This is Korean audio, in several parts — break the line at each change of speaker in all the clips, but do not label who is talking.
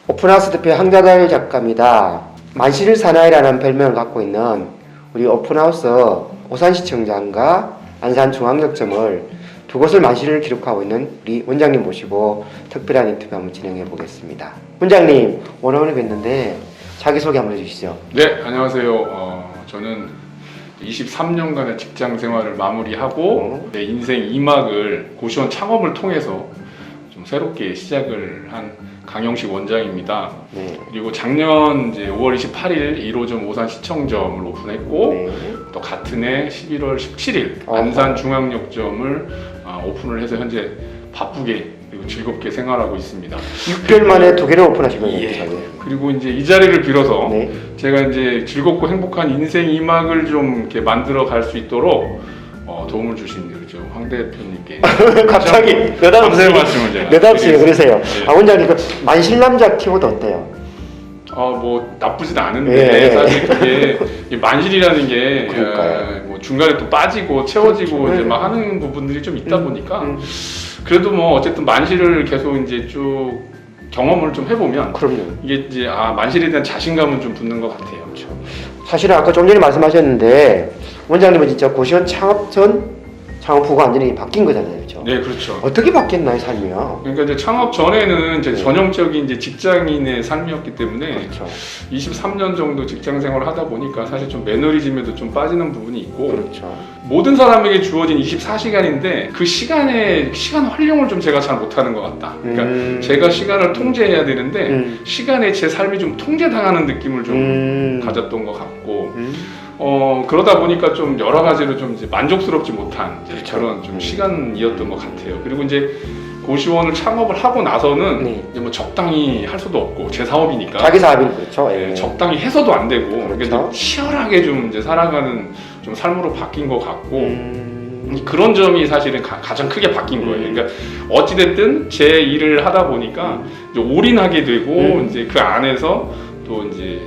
오픈하우스 대표 황자달 작가입니다. 만실사나이라는 별명을 갖고 있는 우리 오픈하우스 오산시청장과 안산중앙역점을 두 곳을 만실을 기록하고 있는 우리 원장님 모시고 특별한 인터뷰 한번 진행해 보겠습니다. 원장님, 오랜만에 뵀는데 자기소개 한번 해주시죠.
네, 안녕하세요. 저는 23년간의 직장 생활을 마무리하고 내 인생 2막을 고시원 창업을 통해서 좀 새롭게 시작을 한 강영식 원장입니다.
네.
그리고 작년 이제 5월 28일 1호점 오산시청점을 오픈했고
네.
또 같은 해 11월 17일 안산중앙역점을 오픈을 해서 현재 바쁘게 그리고 즐겁게 생활하고 있습니다.
6개월 만에 두 개를 오픈하신 거예요.
예. 그리고 이제 이 자리를 빌어서
네.
제가 이제 즐겁고 행복한 인생 2막을 좀 이렇게 만들어 갈 수 있도록 도움을 주신 황 대표님께
갑자기
감사의 말씀을 제가
느닷없이 그러세요.
네.
원장님, 그 만실남자 키워드 어때요?
뭐 나쁘진 않은데 사실 그게 이 만실이라는 게 뭐 중간에 또 빠지고 채워지고 이제 막 하는 부분들이 좀 있다 보니까 그래도 뭐 어쨌든 만실을 계속 이제 쭉 경험을 좀 해보면
그럼요.
이게 이제 만실에 대한 자신감은 좀 붙는 것 같아요. 그렇죠.
사실은 아까 좀 전에 말씀하셨는데 원장님은 진짜 고시원 창업 전 창업 후가 완전히 바뀐 거잖아요, 그렇죠?
네, 그렇죠.
어떻게 바뀌었나요, 삶이요?
그러니까 이제 창업 전에는 이제 전형적인 이제 직장인의 삶이었기 때문에
그렇죠.
23년 정도 직장 생활을 하다 보니까 사실 좀 매너리즘에도 좀 빠지는 부분이 있고
그렇죠.
모든 사람에게 주어진 24시간인데 그 시간 활용을 좀 제가 잘 못하는 것 같다. 그러니까 제가 시간을 통제해야 되는데 시간에 제 삶이 좀 통제당하는 느낌을 좀 가졌던 것 같고 그러다 보니까 좀 여러 가지로 좀 이제 만족스럽지 못한 이제
그렇죠.
그런 좀 시간이었던 것 같아요. 그리고 이제 고시원을 창업을 하고 나서는 이제 뭐 적당히 할 수도 없고 제 사업이니까
자기 사업이 그렇죠.
네, 적당히 해서도 안 되고
그렇죠.
그러니까 치열하게 좀 이제 살아가는 좀 삶으로 바뀐 것 같고 그런 점이 사실은 가장 크게 바뀐 거예요. 그러니까 어찌됐든 제 일을 하다 보니까 이제 올인하게 되고 이제 그 안에서 또 이제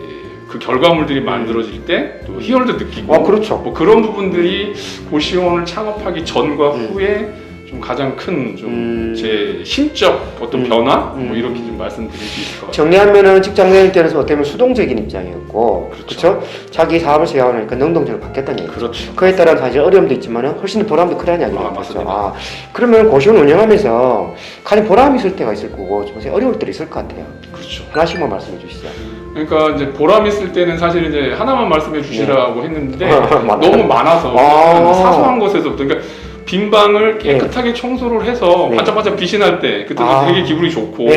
그 결과물들이 만들어질 때 또 희열도 느끼고
그렇죠.
뭐 그런 부분들이 고시원을 창업하기 전과 후에 좀 가장 큰 좀 제 심적 어떤 변화 뭐 이렇게 좀 말씀드릴 수 있을 것 같아요.
정리하면은 직장 다닐 때는 어떻게 보면 수동적인 입장이었고
그렇죠.
그렇죠? 자기 사업을 시작하니까 능동적으로 바뀌었다는 얘기죠.
그렇죠.
그에 따른 사실 어려움도 있지만 훨씬 보람도 크다는 이야기죠.
맞습니다.
그러면 고시원 운영하면서 가장 보람이 있을 때가 있을 거고 좀 어려울 때도 있을 것 같아요.
그렇죠.
하나씩만 말씀해 주시죠.
그러니까 이제 보람 있을 때는 사실 이제 하나만 말씀해 주시라고 했는데
많아요.
너무 많아서 사소한 것에서부터 그러니까 빈 방을 깨끗하게 청소를 해서 반짝반짝 빛이 날 때 그때도 되게 기분이 좋고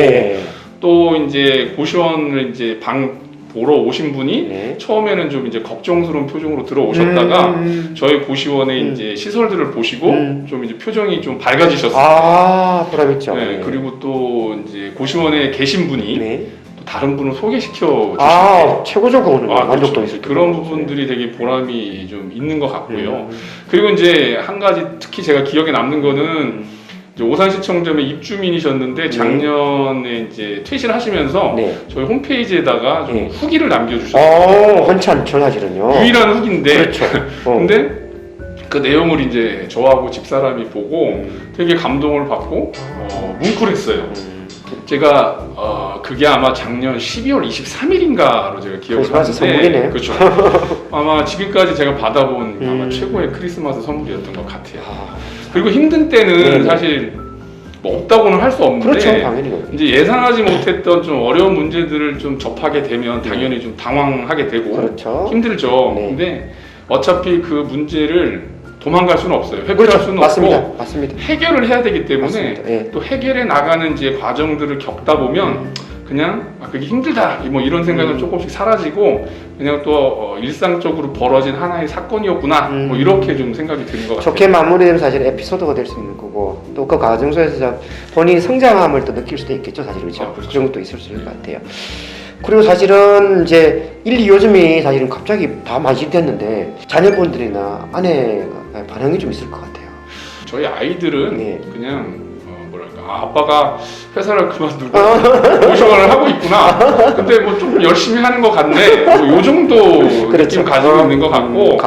또 이제 고시원을 이제 방 보러 오신 분이 처음에는 좀 이제 걱정스러운 표정으로 들어오셨다가 저희 고시원의 이제 시설들을 보시고 좀 이제 표정이 좀 밝아지셨어요.
보람있죠.
네, 그리고 또 이제 고시원에 계신 분이 또 다른 분을 소개시켜 주시고
최고죠. 만족도 있을
그런 부분들이 되게 보람이 좀 있는 것 같고요. 그리고 이제 한 가지 특히 제가 기억에 남는 거는 이제 오산시청점의 입주민이셨는데 작년에 이제 퇴실하시면서 저희 홈페이지에다가 좀 후기를 남겨주셨어요.
한참 사실은요.
유일한 후기인데,
그렇죠.
근데 그 내용을 이제 저하고 집사람이 보고 되게 감동을 받고 뭉클했어요. 제가 그게 아마 작년 12월 23일인가로 제가 기억을 하는데
선물이네요.
그렇죠. 아마 지금까지 제가 받아본 아마 최고의 크리스마스 선물이었던 것 같아요. 그리고 힘든 때는 사실 뭐 없다고는 할 수 없는데
그렇죠, 당연히.
이제 예상하지 못했던 좀 어려운 문제들을 좀 접하게 되면 당연히 좀 당황하게 되고
그렇죠.
힘들죠. 근데 어차피 그 문제를 도망갈 수는 없어요. 회피할 수는 없고
맞습니다.
해결을 해야 되기 때문에 또 해결해 나가는 이제 과정들을 겪다 보면 그냥 그게 힘들다 뭐 이런 생각은 조금씩 사라지고 그냥 또 일상적으로 벌어진 하나의 사건이었구나 뭐 이렇게 좀 생각이 드는 것 같아요.
좋게 마무리되면 사실 에피소드가 될 수 있는 거고 또 그 과정 속에서 본인이 성장함을 또 느낄 수도 있겠죠, 사실. 그렇죠? 그런 것도 있을 수 있을 것 같아요. 그리고 사실은 이제 1, 2호점이 사실은 갑자기 다 만실됐는데 자녀분들이나 아내가 반응이 좀 있을 것 같아요.
저희 아이들은 그냥 아빠가 회사를 그만두고 고시원을 하고 있구나. 근데 뭐 좀 열심히 하는 것 같네. 뭐 요 정도 느낌 가지고 있는 것 같고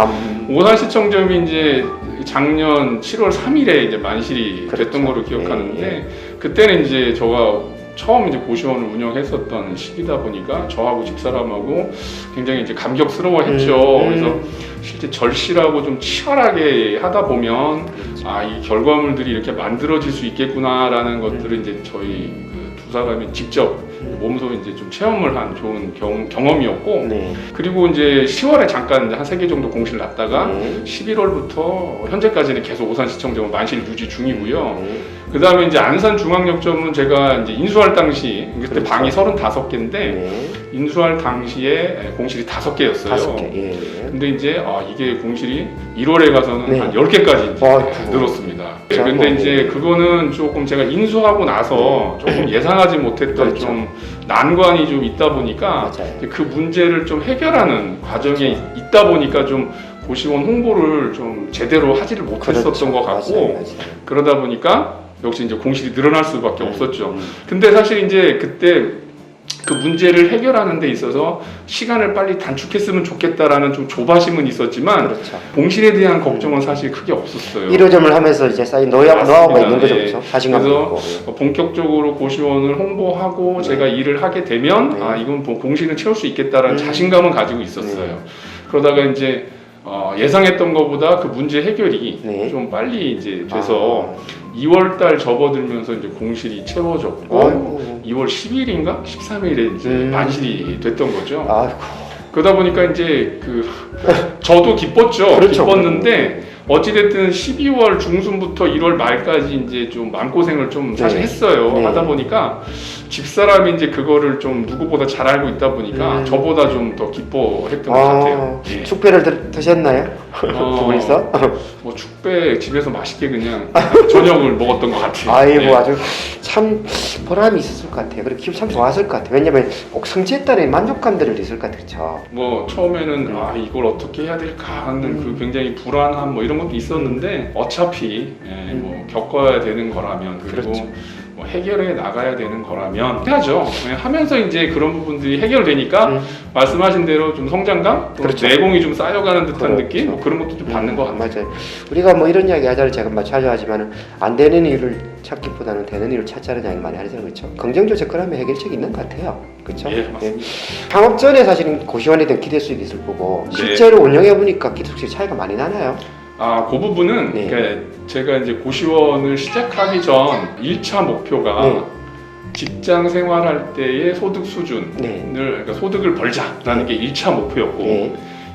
오산시청점이 이제 작년 7월 3일에 이제 만실이
그렇죠.
됐던 거로 기억하는데
예.
그때는 이제 저가 처음 이제 고시원을 운영했었던 시기다 보니까 저하고 집사람하고 굉장히 이제 감격스러워했죠. 그래서 실제 절실하고 좀 치열하게 하다 보면 아, 이 결과물들이 이렇게 만들어질 수 있겠구나라는 것들을 이제 저희 그 두 사람이 직접 몸소 이제 좀 체험을 한 좋은 경험이었고
네.
그리고 이제 10월에 잠깐 한 3개 정도 공시를 놨다가
네.
11월부터 현재까지는 계속 오산시청점은 만실 유지 중이고요.
네.
그 다음에 이제 안산중앙역점은 제가 이제 인수할 당시 그때
그렇죠.
방이 35개인데
네.
인수할 당시에 공실이 5개였어요.
5개. 예.
근데 이제 이게 공실이 1월에 가서는
네.
한 10개까지
아이고.
늘었습니다.
자,
근데
뭐,
이제 그거는 조금 제가 인수하고 나서 조금 예상하지 못했던
그렇죠.
좀 난관이 좀 있다 보니까
맞아요.
이제 그 문제를 좀 해결하는 과정에 있다 보니까 좀 고시원 홍보를 좀 제대로 하지를 못했었던
그렇죠.
것 같고
맞아요.
그러다 보니까 역시 이제 공실이 늘어날 수밖에 없었죠.
음.
근데 사실 이제 그때 그 문제를 해결하는 데 있어서 시간을 빨리 단축했으면 좋겠다라는 좀 조바심은 있었지만
그렇죠.
공실에 대한 걱정은 사실 크게 없었어요.
1호점을 하면서 이제 쌓인 노하우가 있는 거죠,
예.
그렇죠? 자신감도
그래서
있고.
본격적으로 고시원을 홍보하고 제가 일을 하게 되면
네.
이건 공실은 채울 수 있겠다라는 자신감은 가지고 있었어요. 그러다가 이제 예상했던 것보다 그 문제 해결이
네.
좀 빨리 이제 돼서 2월달 접어들면서 이제 공실이 채워졌고
아이고.
2월 10일인가 13일에 이제 만실이 됐던 거죠.
아이고.
그러다 보니까 이제 저도 기뻤죠.
그렇죠.
기뻤는데 어찌됐든 12월 중순부터 1월 말까지 이제 좀 마음고생을 좀 사실
네.
했어요.
네.
하다 보니까 집사람이 이제 그거를 좀 누구보다 잘 알고 있다 보니까 저보다 좀 더 기뻐했던 것 같아요. 예.
축배를 드셨나요? 두 분이서?
뭐 축배 집에서 맛있게 그냥 저녁을 먹었던 것 같아요.
아이고
예.
아주 참 보람이 있었을 것 같아요. 그리고 기분 참 좋았을 것 같아요. 왜냐면 꼭 성취했다는 만족감들을 있을 것 같아요. 그렇죠?
뭐 처음에는 이걸 어떻게 해야 될까 하는 그 굉장히 불안함 뭐 이런 것도 있었는데 어차피 뭐 겪어야 되는 거라면 그리고
그렇죠.
뭐 해결해 나가야 되는 거라면 해야죠. 하면서 이제 그런 부분들이 해결되니까 말씀하신 대로 좀 성장감, 또
그렇죠.
내공이 좀 쌓여가는 듯한
그렇죠.
느낌, 뭐 그런 것도 좀 받는 것 같아요.
맞아요. 우리가 뭐 이런 이야기 하자를 제가 자주 하지만은 안 되는 일을 찾기보다는 되는 일을 찾자는 이야기 많이 하잖아요, 그렇죠? 긍정적 접근하면 해결책이 있는 것 같아요, 그렇죠?
예, 맞습니다.
창업 전에 사실은 고시원에 대한 기대 수익이 있을 거고
네.
실제로 운영해 보니까 기대 수익 차이가 많이 나나요?
그 부분은
네.
그러니까 제가 이제 고시원을 시작하기 전 1차 목표가
네.
직장 생활할 때의 소득 수준을
네.
그러니까 소득을 벌자라는 게 1차 목표였고
네.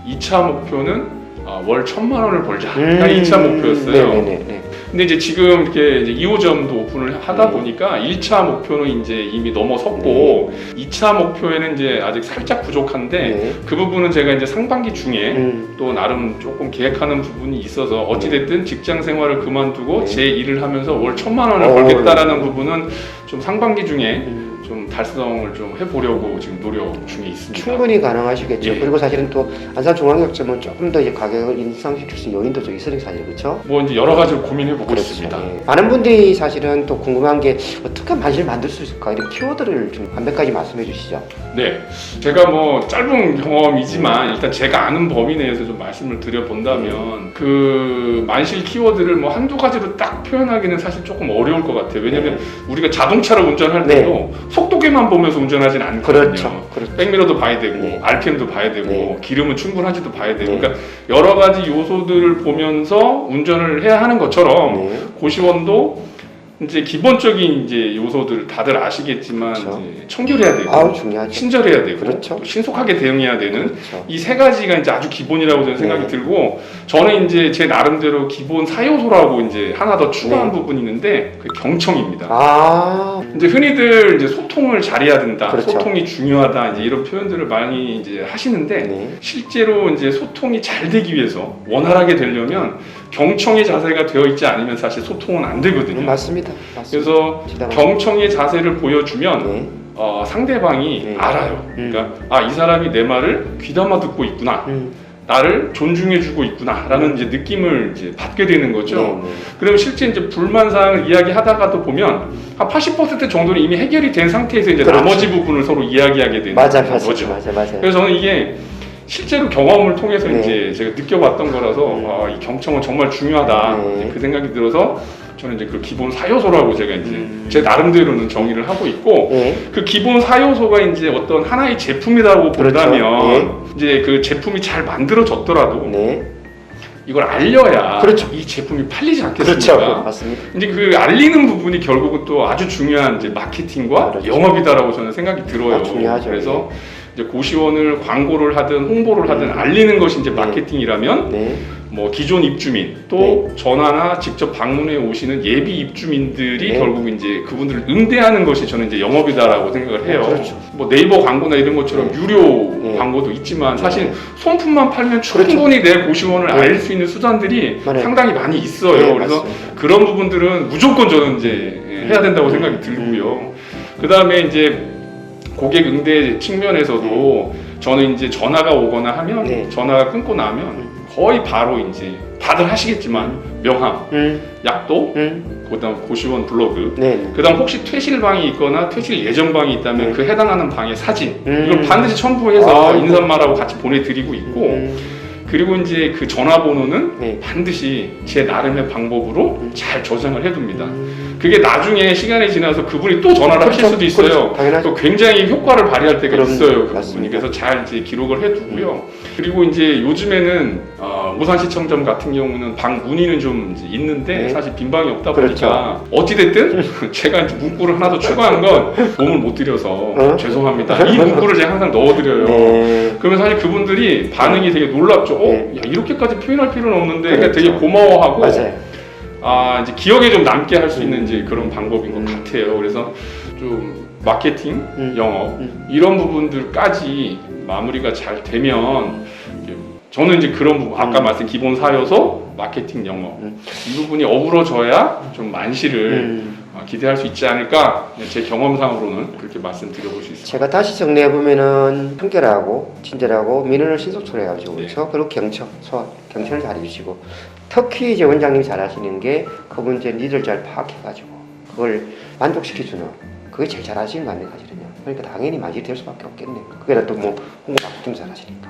2차 목표는 월 1,000만 원을 벌자가 2차 목표였어요.
네네네.
근데 이제 지금 이렇게 이제 2호점도 오픈을 하다 보니까 1차 목표는 이제 이미 넘어섰고 2차 목표에는 이제 아직 살짝 부족한데
네.
그 부분은 제가 이제 상반기 중에
음.
또 나름 조금 계획하는 부분이 있어서 어찌됐든 직장 생활을 그만두고
네.
제 일을 하면서 월 1,000만 원을
오,
벌겠다라는
네.
부분은 좀 상반기 중에 좀 달성을 좀 해보려고 지금 노력 중에 있습니다.
충분히 가능하시겠죠.
예.
그리고 사실은 또 안산중앙역점은 조금 더 이제 가격을 인상시킬 수 있는 요인도 좀 있으니까 사실 그렇죠.
뭐 이제 여러 가지를 고민해보고 있습니다.
예. 많은 분들이 사실은 또 궁금한 게 어떻게 만실을 만들 수 있을까 이런 키워드를 좀 반백까지 말씀해 주시죠.
네, 제가 뭐 짧은 경험이지만 일단 제가 아는 범위 내에서 좀 말씀을 드려본다면 그 만실 키워드를 뭐 한두 가지로 딱 표현하기는 사실 조금 어려울 것 같아요. 왜냐면 우리가 자동차를 운전할
네.
때도 속도계만 보면서 운전하진 않거든요.
그렇죠. 그렇죠.
백미러도 봐야 되고
네.
RPM도 봐야 되고
네.
기름은 충분한지도 봐야 되고
네.
그러니까 여러 가지 요소들을 보면서 운전을 해야 하는 것처럼
네.
고시원도 이제 기본적인 이제 요소들 다들 아시겠지만
그렇죠.
이제 청결해야 되고
아우 중요하죠.
친절해야 되고
그렇죠.
또 신속하게 대응해야 되는
그렇죠.
이 세 가지가 이제 아주 기본이라고 저는 생각이
네.
들고 저는 이제 제 나름대로 기본 4요소라고 이제 하나 더 추가한
네.
부분이 있는데 그 경청입니다.
아,
이제 흔히들 이제 소통을 잘해야 된다,
그렇죠.
소통이 중요하다 이제 이런 표현들을 많이 이제 하시는데
네.
실제로 이제 소통이 잘 되기 위해서 원활하게 되려면 경청의 자세가 되어 있지 않으면 사실 소통은 안 되거든요.
맞습니다. 맞습니다.
그래서 경청의 자세를 보여주면
네.
상대방이
네.
알아요. 그러니까 이 사람이 내 말을 귀담아 듣고 있구나. 나를 존중해주고 있구나라는 이제 느낌을 이제 받게 되는 거죠.
네.
그럼 실제 이제 불만 사항을 이야기하다가도 보면 한 80% 정도는 이미 해결이 된 상태에서 이제
그렇죠.
나머지 부분을 서로 이야기하게 되는
맞아,
거죠.
맞아요.
그래서 저는 이게 실제로 경험을 통해서
네.
이제 제가 느껴봤던 거라서 이 경청은 정말 중요하다
네.
이제 그 생각이 들어서 저는 이제 그 기본 4요소라고 제가 이제 제 나름대로는 정의를 하고 있고
네.
그 기본 4요소가 이제 어떤 하나의 제품이라고
그렇죠.
본다면 이제 그 제품이 잘 만들어졌더라도
네.
이걸 알려야
그렇죠.
이 제품이 팔리지 않겠습니까?
그렇죠. 맞습니다.
이제 그 알리는 부분이 결국은 또 아주 중요한 이제 마케팅과
그렇죠.
영업이다라고 저는 생각이 들어요.
중요하죠.
그래서 이제 고시원을 광고를 하든 홍보를 하든 알리는 것이 이제
네.
마케팅이라면
네.
뭐 기존 입주민 또 전화나 직접 방문해 오시는 예비 입주민들이
네.
결국 이제 그분들을 응대하는 것이 저는 이제 영업이다라고 생각을 해요.
그렇죠.
뭐 네이버 광고나 이런 것처럼
네.
유료
네.
광고도 있지만 사실
네.
손품만 팔면
그렇죠.
충분히 내 고시원을
네.
알릴 수 있는 수단들이
맞아요.
상당히 많이 있어요.
네,
그래서
맞습니다.
그런 부분들은 무조건 저는 이제 해야 된다고 생각이 들고요. 그 다음에 이제 고객 응대 측면에서도 저는 이제 전화가 오거나 하면
네.
전화가 끊고 나면 거의 바로 이제 다들 하시겠지만 명함, 약도, 그다음 고시원 블로그,
네.
그다음 혹시 퇴실방이 있거나 퇴실 예정방이 있다면
네.
그 해당하는 방의 사진 이걸 반드시 첨부해서 인사말하고 같이 보내드리고 있고 그리고 이제 그 전화번호는
네.
반드시 제 나름의 방법으로 잘 저장을 해둡니다. 그게 나중에 시간이 지나서 그분이 또 전화를 하실 수도 있어요.
그렇죠. 당연하죠.
또 굉장히 효과를 발휘할 때가
그럼요.
있어요. 그 부분이.
맞습니다.
그래서 잘 이제 기록을 해두고요. 그리고 이제 요즘에는 오산시청점 같은 경우는 방 문의는 좀 이제 있는데
네.
사실 빈 방이 없다
그렇죠.
보니까 어찌됐든 제가 이제 문구를 하나 더 추가한 건 도움을 못 드려서 죄송합니다. 이 문구를 제가 항상 넣어드려요.
네.
그러면 사실 그분들이 반응이 되게 놀랍죠.
네.
야, 이렇게까지 표현할 필요는 없는데
그렇죠.
되게 고마워하고
맞아요.
이제 기억에 좀 남게 할 수 있는 이제 그런 방법인 것 같아요. 그래서 좀 마케팅, 영업 이런 부분들까지 마무리가 잘 되면 이제 저는 이제 그런 부분 아까 말씀 기본 4요소 마케팅, 영업 이 부분이 어우러져야 좀 만시를 기대할 수 있지 않을까 제 경험상으로는 그렇게 말씀드려볼 수 있습니다.
제가 다시 정리해 보면은 청결하고 친절하고 민원을 신속처리 해가지고
네.
그렇죠. 그리고 경청을 잘 해주시고 특히 이제 원장님이 잘하시는 게 그 문제 니들 잘 파악해가지고 그걸 만족시켜주는 그게 제일 잘하시는 거 아닌가 싶거든요. 그러니까 당연히 많이 될 수밖에 없겠네요. 그게 또 뭐 홍보 마케팅 잘하시니까.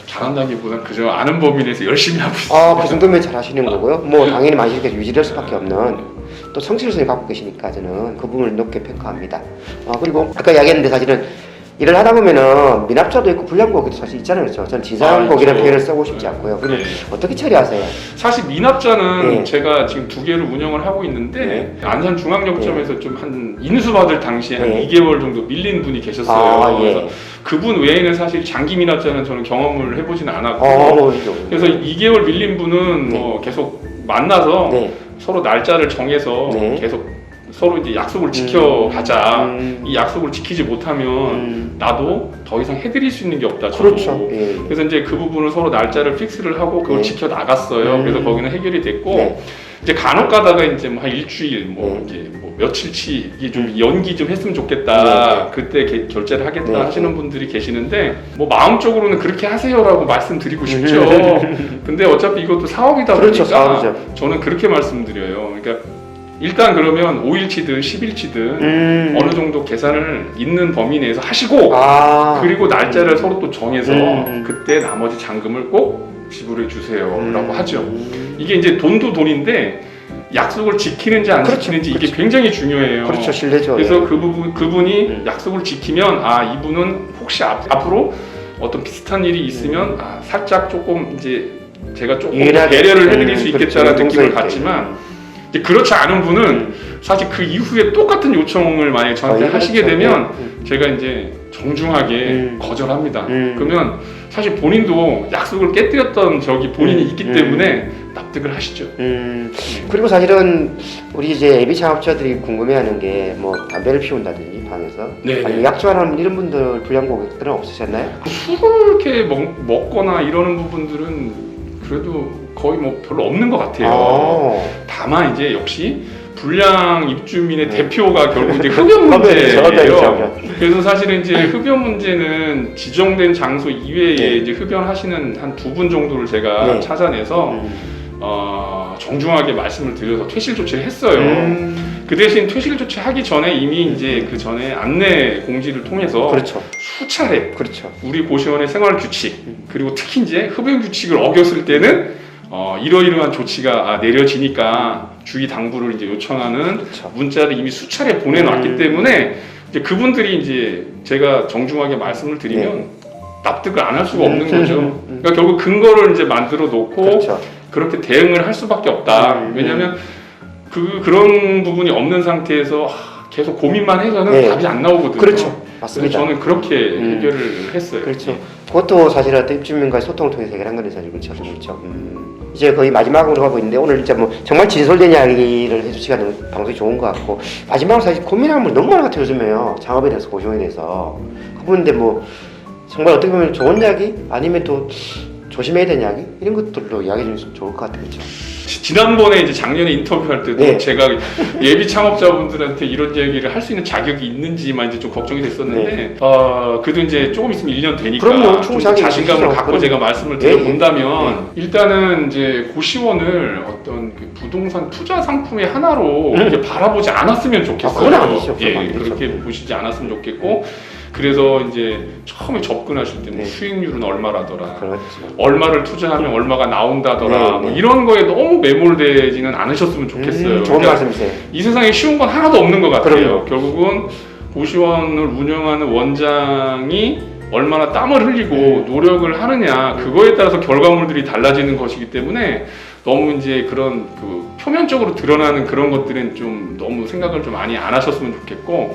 잘한다기보단 그저 아는 범위 내에서 열심히 하고 있습니다.
그 정도면 잘하시는 거고요. 뭐 당연히 많이 이렇게 유지될 수밖에 없는 또 성실성이 갖고 계시니까 저는 그 부분을 높게 평가합니다. 그리고 아까 이야기했는데 사실은 일을 하다 보면은 미납자도 있고 불량고기도 사실 있잖아요. 그렇죠? 저는 지상고기라는 표현을 쓰고 싶지 않고요. 그러면 어떻게 처리하세요?
사실 미납자는
네.
제가 지금 2개를 운영을 하고 있는데
네.
안산중앙역점에서 좀 한 인수받을 당시에 한
네.
2개월 정도 밀린 분이 계셨어요.
예.
그래서 그분 외에는 사실 장기 미납자는 저는 경험을 해보지는 않았고 그래서 2개월 밀린 분은
네.
뭐 계속 만나서
네.
서로 날짜를 정해서
네.
계속 서로 이제 약속을 지켜가자. 이 약속을 지키지 못하면 나도 더 이상 해드릴 수 있는 게 없다. 저도.
그렇죠. 예.
그래서 이제 그 부분을 서로 날짜를 픽스를 하고 그걸
네.
지켜 나갔어요. 그래서 거기는 해결이 됐고
네.
이제 간혹 가다가 이제 뭐 한 일주일 뭐
네.
이제 뭐 며칠치 이게 좀 연기 좀 했으면 좋겠다.
네.
그때 결제를 하겠다
네.
하시는 분들이 계시는데 뭐 마음적으로는 그렇게 하세요라고 말씀드리고 싶죠. 근데 어차피 이것도 사업이다 보니까
그렇죠. 사업이죠.
저는 그렇게 말씀드려요. 그러니까 일단 그러면 5일치든 10일치든 어느 정도 계산을 있는 범위 내에서 하시고 그리고 날짜를 서로 또 정해서 그때 나머지 잔금을 꼭 지불해 주세요라고 하죠. 이게 이제 돈도 돈인데 약속을 지키는지 안
그렇죠.
지키는지
그렇죠.
이게 굉장히 중요해요.
그렇죠. 신뢰죠.
그래서 그분이 약속을 지키면 이분은 혹시 앞으로 어떤 비슷한 일이 있으면 살짝 조금 이제 제가 조금 배려를 해드릴 수 있겠다는
그렇죠.
느낌을 갖지만 이제 그렇지 않은 분은 사실 그 이후에 똑같은 요청을 만약에 저한테 하시게 되면 제가 이제 정중하게 거절합니다. 그러면 사실 본인도 약속을 깨뜨렸던 적이 본인이 있기 때문에 납득을 하시죠.
그리고 사실은 우리 이제 예비 창업자들이 궁금해하는 게 뭐 담배를 피운다든지 방에서 아니면 약주하는 이런 분들 불량고객들은 없으셨나요?
술을 이렇게 먹거나 이러는 부분들은 그래도 거의 뭐 별로 없는 것 같아요. 다만 이제 역시 불량 입주민의 대표가 결국 이제 흡연 문제예요. 그래서 사실은 이제 흡연 문제는 지정된 장소 이외에 이제 흡연하시는 한 2분 정도를 제가 찾아내서 정중하게 말씀을 드려서 퇴실 조치를 했어요. 그 대신 퇴실 조치하기 전에 이미 이제 그 전에 안내 공지를 통해서
그렇죠.
수차례
그렇죠.
우리 고시원의 생활 규칙 그리고 특히 이제 흡연 규칙을 어겼을 때는 이러이러한 조치가 내려지니까 주의 당부를 이제 요청하는
그렇죠.
문자를 이미 수차례 보내놨기 때문에 이제 그분들이 이제 제가 정중하게 말씀을 드리면 납득을 안 할 수가 없는 거죠. 그러니까 결국 근거를 이제 만들어 놓고
그렇죠.
그렇게 대응을 할 수밖에 없다. 왜냐하면 그런 부분이 없는 상태에서 계속 고민만 해서는 답이 안 나오거든요.
그렇죠. 맞습니다.
그래서 저는 그렇게 해결을 했어요.
그렇죠. 그것도 사실 어떤 입주민과의 소통을 통해서 해결한 거는 사실 그렇죠. 그렇죠. 이제 거의 마지막으로 가고 있는데 오늘 진짜 뭐 정말 진솔된 이야기를 해줄 시간 방송이 좋은 것 같고 마지막으로 사실 고민하는 분 너무 많은 것 같아요. 요즘에요. 창업에 대해서 고시원에 대해서 그분인데 뭐 정말 어떻게 보면 좋은 이야기 아니면 또 조심해야 되는 이야기 이런 것들로 이야기해 주면 좋을 것 같아요. 그렇죠.
지난번에 이제 작년에 인터뷰할 때도 제가 예비 창업자분들한테 이런 얘기를 할 수 있는 자격이 있는지만 이제 좀 걱정이 됐었는데 그래도 이제 조금 있으면 1년 되니까 좀 자신감을 갖고 제가 말씀을 드려본다면 일단은 이제 고시원을 어떤 그 부동산 투자 상품의 하나로 이렇게 바라보지 않았으면 좋겠어요.
그건 아니죠.
그렇게 보시지 않았으면 좋겠고 그래서 이제 처음에 접근하실 때 뭐 수익률은 얼마라더라, 얼마를 투자하면 얼마가 나온다더라, 뭐 이런 거에 너무 매몰되지는 않으셨으면 좋겠어요.
좋은 말씀이세요.
이 세상에 쉬운 건 하나도 없는 것 같아요.
그럼요.
결국은 고시원을 운영하는 원장이 얼마나 땀을 흘리고 노력을 하느냐 그거에 따라서 결과물들이 달라지는 것이기 때문에 너무 이제 그런 그 표면적으로 드러나는 그런 것들은 좀 너무 생각을 좀 많이 안 하셨으면 좋겠고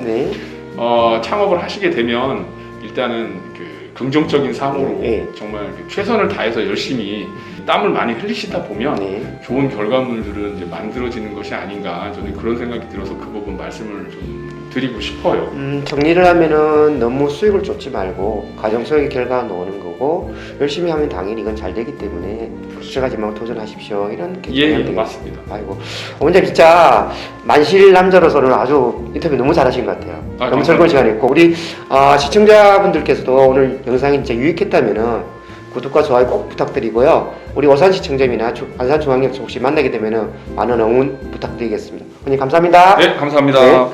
창업을 하시게 되면 일단은 그 긍정적인 사고로 정말 최선을 다해서 열심히 땀을 많이 흘리시다 보면 좋은 결과물들은 이제 만들어지는 것이 아닌가 저는 그런 생각이 들어서 그 부분 말씀을 좀 드리고 싶어요.
정리를 하면은 너무 수익을 쫓지 말고 가정적인 결과가 나오는 거고 열심히 하면 당연히 이건 잘 되기 때문에 걱정하지만 도전하십시오 이런
예, 맞습니다.
아이고 원장님 진짜 만실 남자로서는 아주 인터뷰 너무 잘하신 것 같아요. 너무 즐거운 시간이었고 우리 시청자분들께서도 오늘 영상이 진짜 유익했다면은 구독과 좋아요 꼭 부탁드리고요. 우리 오산시청점이나 안산중앙역 혹시 만나게 되면은 많은 응원 부탁드리겠습니다. 오늘 감사합니다.
네, 감사합니다.